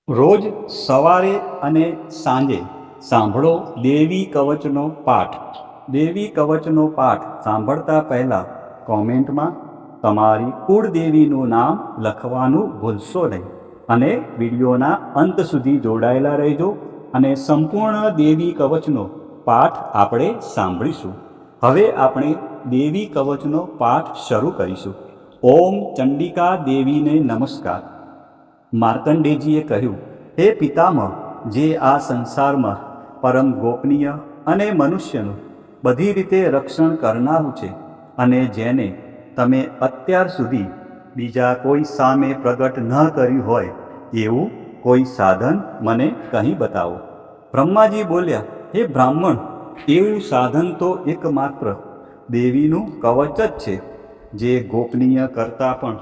રોજ સવારે અને સાંજે સાંભળો દેવી કવચનો પાઠ. દેવી કવચનો પાઠ સાંભળતા પહેલાં કોમેન્ટમાં તમારી કુળદેવીનું નામ લખવાનું ભૂલશો નહીં અને વિડીયોના અંત સુધી જોડાયેલા રહેજો અને સંપૂર્ણ દેવી કવચનો પાઠ આપણે સાંભળીશું. હવે આપણે દેવી કવચનો પાઠ શરૂ કરીશું. ઓમ ચંડિકા દેવીને નમસ્કાર. માર્કંડેયજીએ કહ્યું, હે પિતામહ, જે આ સંસારમાં પરમ ગોપનીય અને મનુષ્યનું બધી રીતે રક્ષણ કરનારું છે અને જેને તમે અત્યાર સુધી બીજા કોઈ સામે પ્રગટ ન કર્યું હોય એવું કોઈ સાધન મને કહી બતાવો. બ્રહ્માજી બોલ્યા, હે બ્રાહ્મણ, એવું સાધન તો એકમાત્ર દેવીનું કવચ જ છે, જે ગોપનીય કરતાં પણ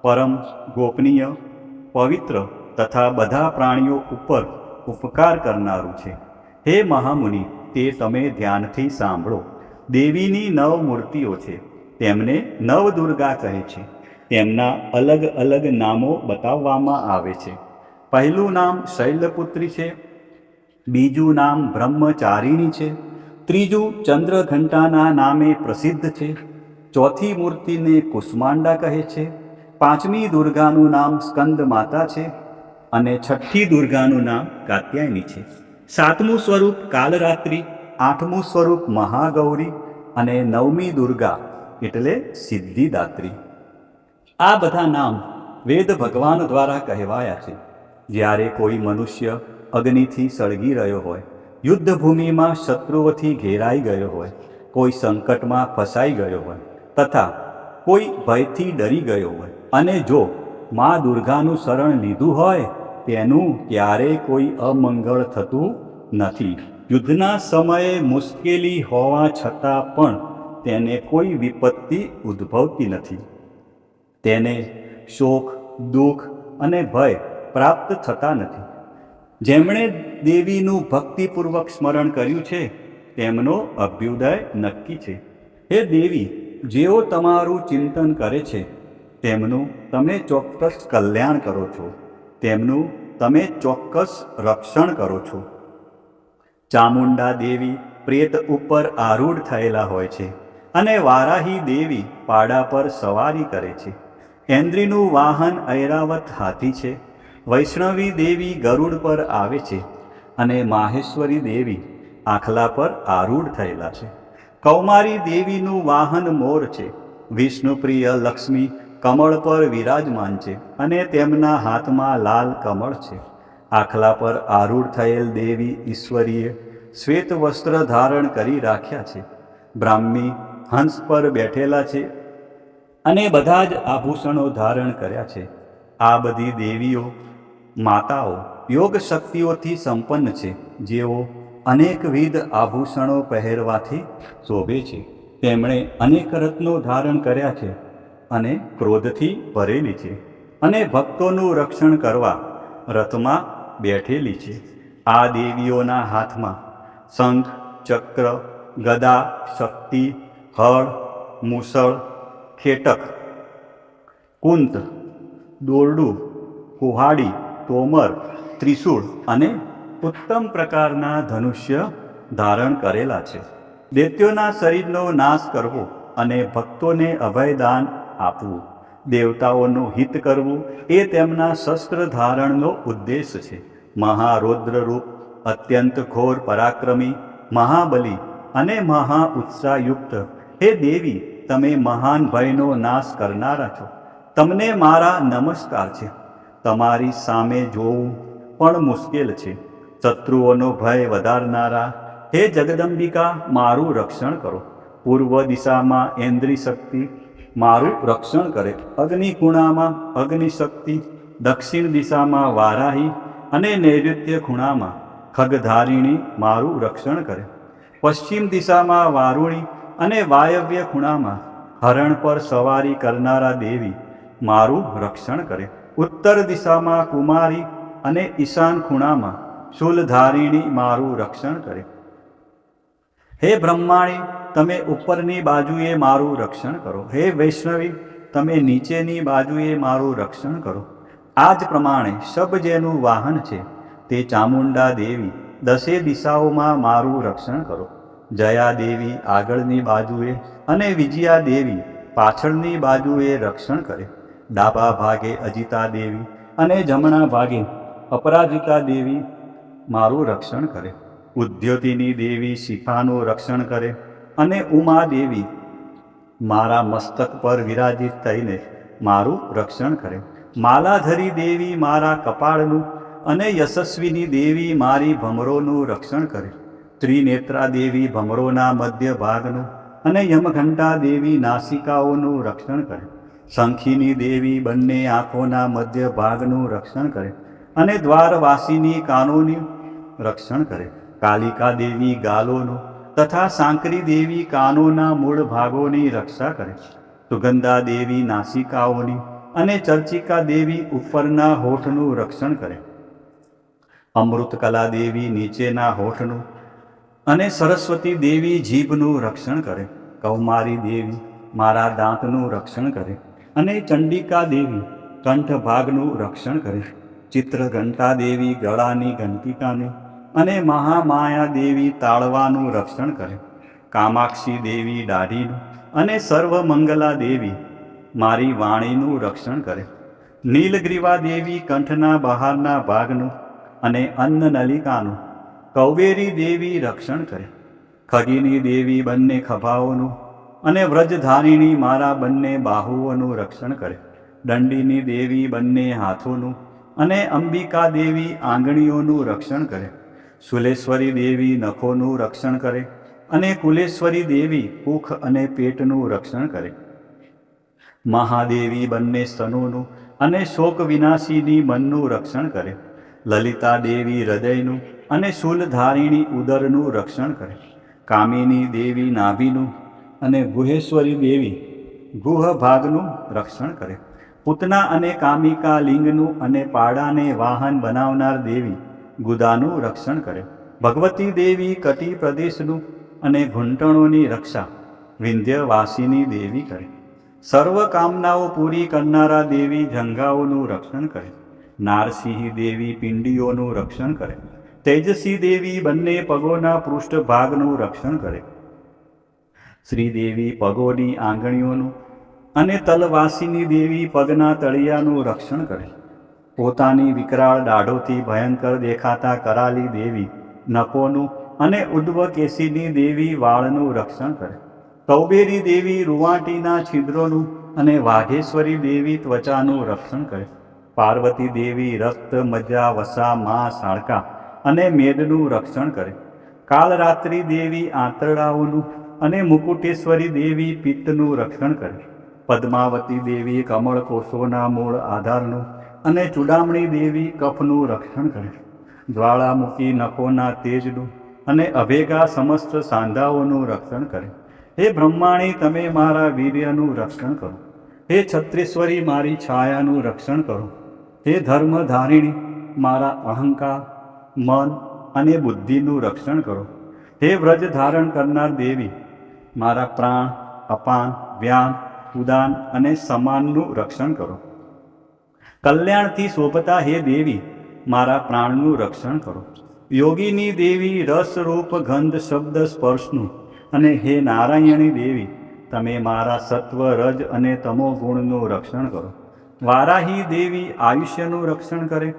પરમ ગોપનીય, પવિત્ર તથા બધા પ્રાણીઓ ઉપર ઉપકાર કરનારું છે. હે મહામુનિ, તે તમે ધ્યાનથી સાંભળો. દેવીની 9 મૂર્તિઓ છે. તેમને નવદુર્ગા કહે છે. તેમના અલગ અલગ નામો બતાવવામાં આવે છે. પહેલું નામ શૈલપુત્રી છે, બીજું નામ બ્રહ્મચારિણી છે, ત્રીજું ચંદ્રઘંટાના નામે પ્રસિદ્ધ છે, ચોથી મૂર્તિને કુષ્માંડા કહે છે, પાંચમી દુર્ગાનું નામ સ્કંદ માતા છે અને છઠ્ઠી દુર્ગાનું નામ કાત્યાયની છે. સાતમું સ્વરૂપ કાલરાત્રિ, આઠમું સ્વરૂપ મહાગૌરી અને નવમી દુર્ગા એટલે સિદ્ધિદાત્રી. આ બધા નામ વેદ ભગવાન દ્વારા કહેવાયા છે. જ્યારે કોઈ મનુષ્ય અગ્નિથી સળગી રહ્યો હોય, યુદ્ધભૂમિમાં શત્રુઓથી ઘેરાઈ ગયો હોય, કોઈ સંકટમાં ફસાઈ ગયો હોય તથા કોઈ ભયથી ડરી ગયો હોય અને જો મા દુર્ગાનું શરણ લીધું હોય, તેનું ક્યારેય કોઈ અમંગળ થતું નથી. યુદ્ધના સમયે મુશ્કેલી હોવા છતાં પણ તેને કોઈ વિપત્તિ ઉદ્ભવતી નથી. તેને શોક, દુઃખ અને ભય પ્રાપ્ત થતા નથી. જેમણે દેવીનું ભક્તિપૂર્વક સ્મરણ કર્યું છે તેમનો અભ્યુદય નક્કી છે. હે દેવી, જેઓ તમારું ચિંતન કરે છે તેમનું તમે ચોક્કસ કલ્યાણ કરો છો, તેમનું તમે ચોક્કસ રક્ષણ કરો છો. ચામુંડા દેવી પ્રેત ઉપર આરૂઢ થયેલા હોય છે અને વારાહી દેવી પાડા પર સવારી કરે છે. ઇન્દ્રનું વાહન ઐરાવત હાથી છે. વૈષ્ણવી દેવી ગરુડ પર આવે છે અને માહેશ્વરી દેવી આખલા પર આરૂઢ થયેલા છે. કૌમારી દેવીનું વાહન મોર છે. વિષ્ણુપ્રિય લક્ષ્મી કમળ પર વિરાજમાન છે અને તેમના હાથમાં લાલ કમળ છે. આખલા પર આરૂઢ થયેલ દેવી ઈશ્વરીએ શ્વેત વસ્ત્ર ધારણ કરી રાખ્યા છે. બ્રાહ્મી હંસ પર બેઠેલા છે અને બધા જ આભૂષણો ધારણ કર્યા છે. આ બધી દેવીઓ માતાઓ યોગ શક્તિઓથી સંપન્ન છે, જેઓ અનેકવિધ આભૂષણો પહેરવાથી શોભે છે. તેમણે અનેક રત્નો ધારણ કર્યા છે અને ક્રોધથી ભરેલી છે અને ભક્તોનું રક્ષણ કરવા રથમાં બેઠેલી છે. આ દેવીઓના હાથમાં શંખ, ચક્ર, ગદા, શક્તિ, હળ, મૂસળ, ખેટક, કુંત, દોરડું, કુહાડી, તોમર, ત્રિશૂળ અને ઉત્તમ પ્રકારના ધનુષ્ય ધારણ કરેલા છે. દૈત્યોના શરીરનો નાશ કરવો અને ભક્તોને અભયદાન આપવું, દેવતાઓનું હિત કરવું એ તેમના શસ્ત્ર ધારણનો ઉદ્દેશ છે. મહારૌદ્ર રૂપ, અત્યંત ઘોર પરાક્રમી, મહાબલી અને મહા ઉત્સાહયુક્ત હે દેવી, તમે મહાન ભયનો નાશ કરનારા છો. તમને મારા નમસ્કાર છે. તમારી સામે જોવું પણ મુશ્કેલ છે. શત્રુઓનો ભય વધારનારા હે જગદંબિકા, મારું રક્ષણ કરો. પૂર્વ દિશામાં ઇન્દ્રી શક્તિ મારું રક્ષણ કરે, અગ્નિ ખૂણામાં અગ્નિશક્તિ, દક્ષિણ દિશામાં વારાહી અને નૈઋત્ય ખૂણામાં ખગધારિણી મારું રક્ષણ કરે, પશ્ચિમ દિશામાં વારુણી અને વાયવ્ય ખૂણામાં હરણ પર સવારી કરનારા દેવી મારું રક્ષણ કરે, ઉત્તર દિશામાં કુમારી અને ઈશાન ખૂણામાં શૂલધારિણી મારું રક્ષણ કરે. હે બ્રહ્માણી, તમે ઉપરની બાજુએ મારું રક્ષણ કરો. હે વૈષ્ણવી, તમે નીચેની બાજુએ મારું રક્ષણ કરો. આ જ પ્રમાણે શબ જેનું વાહન છે તે ચામુંડા દેવી 10 દિશાઓમાં મારું રક્ષણ કરો. જયા દેવી આગળની બાજુએ અને વિજયા દેવી પાછળની બાજુએ રક્ષણ કરે. ડાબા ભાગે અજિતા દેવી અને જમણા ભાગે અપરાજિતા દેવી મારું રક્ષણ કરે. ઉદ્યોતિની દેવી શિખાનું રક્ષણ કરે અને ઉમા દેવી મારા મસ્તક પર વિરાજિત થઈને મારું રક્ષણ કરે. માલાધરી દેવી મારા કપાળનું અને યશસ્વીની દેવી મારી ભમરોનું રક્ષણ કરે. ત્રિનેત્રા દેવી ભમરોના મધ્ય ભાગનું અને યમઘંટા દેવી નાસિકાઓનું રક્ષણ કરે. શંખીની દેવી બંને આંખોના મધ્ય ભાગનું રક્ષણ કરે અને દ્વારવાસીની કાનોનું રક્ષણ કરે. કાલિકા દેવી ગાલોનું તથા સાંકરી દેવી કાનોના મૂળ ભાગોની રક્ષા કરે. સુગંધા દેવી નાસિકાઓની અને ચર્ચિકા દેવી ઉપરના હોઠનું રક્ષણ કરે. અમૃતકલા દેવી નીચેના હોઠનું અને સરસ્વતી દેવી જીભનું રક્ષણ કરે. કૌમારી દેવી મારા દાંતનું રક્ષણ કરે અને ચંડિકા દેવી કંઠ ભાગનું રક્ષણ કરે. ચિત્રઘંટા દેવી ગળાની ઘંટિકાનું અને મહામાયા દેવી તાળવાનું રક્ષણ કરે. કામાક્ષી દેવી દાઢીનું અને સર્વમંગલા દેવી મારી વાણીનું રક્ષણ કરે. નીલગ્રીવા દેવી કંઠના બહારના ભાગનું અને અન્નનલિકાનું કૌબેરી દેવી રક્ષણ કરે. ખગીની દેવી બંને ખભાઓનું અને વ્રજધારિણી મારા બંને બાહુઓનું રક્ષણ કરે. દંડીની દેવી બંને હાથોનું અને અંબિકા દેવી આંગળીઓનું રક્ષણ કરે. શુલેશ્વરી દેવી નખોનું રક્ષણ કરે અને કુલેશ્વરી દેવી પુખ અને પેટનું રક્ષણ કરે. મહાદેવી બંને સ્તનોનું અને શોક વિનાશીની મનનું રક્ષણ કરે. લલિતા દેવી હૃદયનું અને શૂલધારિણી ઉદરનું રક્ષણ કરે. કામિની દેવી નાભીનું અને ગુહેશ્વરી દેવી ગુહ ભાગનું રક્ષણ કરે. પૂતના અને કામિકા લિંગનું અને પાડાને વાહન બનાવનાર દેવી ગુદાનું રક્ષણ કરે. ભગવતી દેવી કટી પ્રદેશનું અને ઘૂંટણોની રક્ષા વિંધ્યવાસીની દેવી કરે. સર્વ કામનાઓ પૂરી કરનારા દેવી જંઘાઓનું રક્ષણ કરે. નારસિંહ દેવી પિંડીઓનું રક્ષણ કરે. તેજસી દેવી બંને પગોના પૃષ્ઠભાગનું રક્ષણ કરે. શ્રીદેવી પગોની આંગળીઓનું અને તલવાસીની દેવી પગના તળિયાનું રક્ષણ કરે. પોતાની વિકરાળ દાઢોથી ભયંકર દેખાતા કરાલી દેવી નખોનું અને ઉડ્વકેશીની દેવી વાળનું રક્ષણ કરે. કૌબેરી દેવી રૂવાટીના છિદ્રોનું અને વાઘેશ્વરી દેવી ત્વચાનું રક્ષણ કરે. પાર્વતી દેવી રક્ત મજ્જા વસા માંસ હાડકા અને મેદનું રક્ષણ કરે. કાલરાત્રિ દેવી આંતરડાઓનું અને મુકુટેશ્વરી દેવી પિત્તનું રક્ષણ કરે. પદ્માવતી દેવી કમળ કોષોના મૂળ આધારનું અને ચૂડામણી દેવી કફનું રક્ષણ કરે. જ્વાળામુખી નખોના તેજનું અને અભેગા સમસ્ત સાંધાઓનું રક્ષણ કરે. હે બ્રહ્માણી, તમે મારા વીર્યનું રક્ષણ કરો. હે છત્રેશ્વરી, મારી છાયાનું રક્ષણ કરો. હે ધર્મધારિણી, મારા અહંકાર, મન અને બુદ્ધિનું રક્ષણ કરો. હે વ્રજ ધારણ કરનાર દેવી, મારા પ્રાણ, અપાન, વ્યાન, ઉદાન અને સમાનનું રક્ષણ કરો. કલ્યાણથી શોભતા હે દેવી, મારા પ્રાણનું રક્ષણ કરો. યોગીની દેવી રસરૂપ ગંધ શબ્દ સ્પર્શનું અને હે નારાયણી દેવી, તમે મારા સત્વ રજ અને તમો ગુણનું રક્ષણ કરો. વારાહી દેવી આયુષ્યનું રક્ષણ કરે.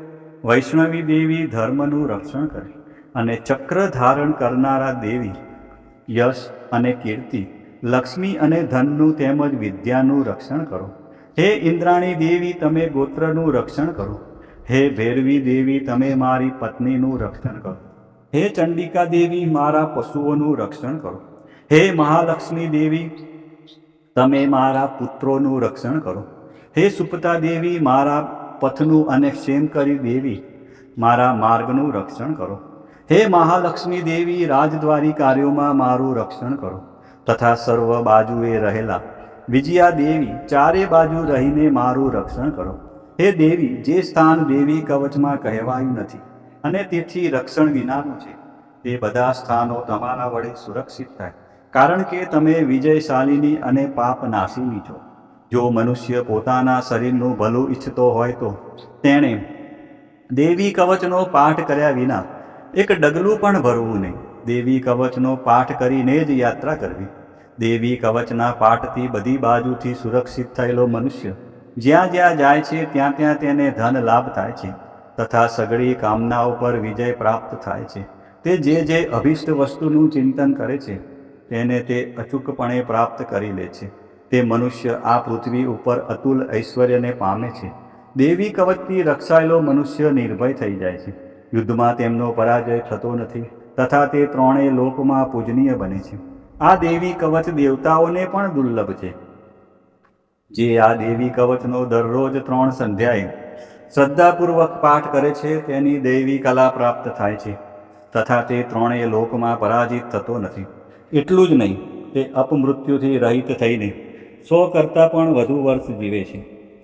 વૈષ્ણવી દેવી ધર્મનું રક્ષણ કરે. અને ચક્ર ધારણ કરનારા દેવી યશ અને કીર્તિ, લક્ષ્મી અને ધનનું તેમજ વિદ્યાનું રક્ષણ કરો. હે ઇન્દ્રાણી દેવી, તમે ગોત્રનું રક્ષણ કરો. હે ભૈરવી દેવી, તમે મારી પત્નીનું રક્ષણ કરો. હે ચંડિકા દેવી, મારા પશુઓનું રક્ષણ કરો. હે મહાલક્ષ્મી દેવી, તમે મારા પુત્રોનું રક્ષણ કરો. હે સુપતા દેવી, મારા પથનું અને ક્ષેમકરી દેવી, મારા માર્ગનું રક્ષણ કરો. હે મહાલક્ષ્મી દેવી, રાજદ્વારી કાર્યોમાં મારું રક્ષણ કરો. તથા સર્વ બાજુએ રહેલા વિજયા દેવી, ચારે બાજુ રહીને મારું રક્ષણ કરો. હે દેવી, જે સ્થાન દેવી કવચમાં કહેવાયું નથી અને તેથી રક્ષણ વિનાનું છે, તે બધા સ્થાનો તમારા વડે સુરક્ષિત થાય, કારણ કે તમે વિજયશાલિની અને પાપ નાશીની છો. જો મનુષ્ય પોતાના શરીરનું ભલું ઈચ્છતો હોય તો તેણે દેવી કવચનો પાઠ કર્યા વિના એક ડગલું પણ ભરવું નહીં. દેવી કવચનો પાઠ કરીને જ યાત્રા કરવી. દેવી કવચના પાઠથી બધી બાજુથી સુરક્ષિત થયેલો મનુષ્ય જ્યાં જ્યાં જાય છે ત્યાં ત્યાં તેને ધન લાભ થાય છે તથા સઘળી કામનાઓ પર વિજય પ્રાપ્ત થાય છે. તે જે અભિષ્ટ વસ્તુનું ચિંતન કરે છે તેને તે અચૂકપણે પ્રાપ્ત કરી લે છે. તે મનુષ્ય આ પૃથ્વી ઉપર અતુલ ઐશ્વર્યને પામે છે. દેવી કવચથી રક્ષાયેલો મનુષ્ય નિર્ભય થઈ જાય છે. યુદ્ધમાં તેમનો પરાજય થતો નથી તથા તે ત્રણેય લોકમાં પૂજનીય બને છે. આ દેવી કવચ દેવતાઓને પણ દુર્લભ છે. જે આ દેવી કવચનો દરરોજ 3 સંધ્યાએ શ્રદ્ધાપૂર્વક પાઠ કરે છે તેની દૈવી કલા પ્રાપ્ત થાય છે તથા તે ત્રણેય લોકમાં પરાજિત થતો નથી. એટલું જ નહીં, તે અપમૃત્યુથી રહિત થઈને 100 કરતાં પણ વધુ વર્ષ જીવે છે.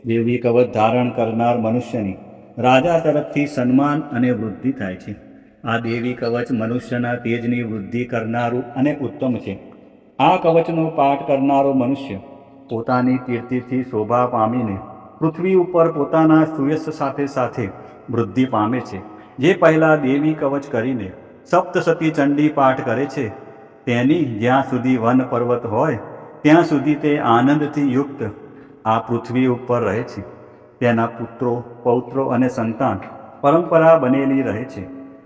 દેવી કવચ ધારણ કરનાર મનુષ્યની રાજા તરફથી સન્માન અને વૃદ્ધિ થાય છે. આ દેવી કવચ મનુષ્યના તેજની વૃદ્ધિ કરનારું અને ઉત્તમ છે. આ કવચનો પાઠ કરનારો મનુષ્ય પોતાની કીર્તિથી શોભા પામીને પૃથ્વી ઉપર પોતાના સુયશ સાથે સાથે વૃદ્ધિ પામે છે. જે પહેલાં દેવી કવચ કરીને સપ્તસતી ચંડી પાઠ કરે છે તેની જ્યાં સુધી વન પર્વત હોય ત્યાં સુધી તે આનંદથી યુક્ત આ પૃથ્વી ઉપર રહે છે. તેના પુત્રો, પૌત્રો અને સંતાન પરંપરા બનેલી રહે છે.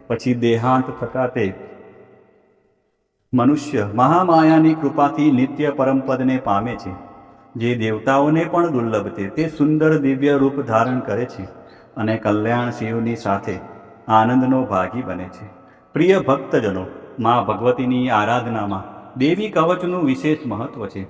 પછી દેહાંત થતાં તે મનુષ્ય મહામાયાની કૃપાથી નિત્ય પરમપદને પામે છે. જે દેવતાઓને પણ દુર્લભ છે. તે સુંદર દિવ્ય રૂપ ધારણ કરે છે અને કલ્યાણ શિવની સાથે આનંદનો ભાગી બને છે. પ્રિય ભક્તજનો, મા ભગવતીની આરાધનામાં દેવી કવચનું વિશેષ મહત્વ છે.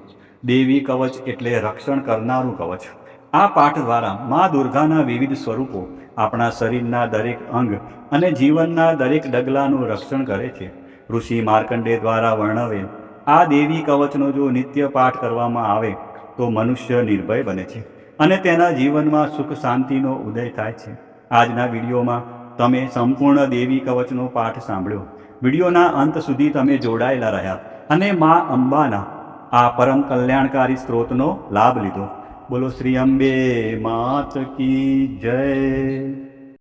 દેવી કવચ એટલે રક્ષણ કરનારું કવચ. આ પાઠ દ્વારા મા દુર્ગાના વિવિધ સ્વરૂપો આપણા શરીરના દરેક અંગ અને જીવનના દરેક ડગલાનું રક્ષણ કરે છે. ઋષિ માર્કંડે દ્વારા વર્ણવેલ આ દેવી કવચનો જો નિત્ય પાઠ કરવામાં આવે તો મનુષ્ય નિર્ભય બને છે અને તેના જીવનમાં સુખ શાંતિનો ઉદય થાય છે. આજના વિડીયોમાં તમે સંપૂર્ણ દેવી કવચનો પાઠ સાંભળ્યો. વિડીયોના અંત સુધી તમે જોડાયેલા રહ્યા અને મા અંબાના આ પરમ કલ્યાણકારી સ્ત્રોતનો લાભ લીધો. બોલો શ્રી અંબે માત કી જય.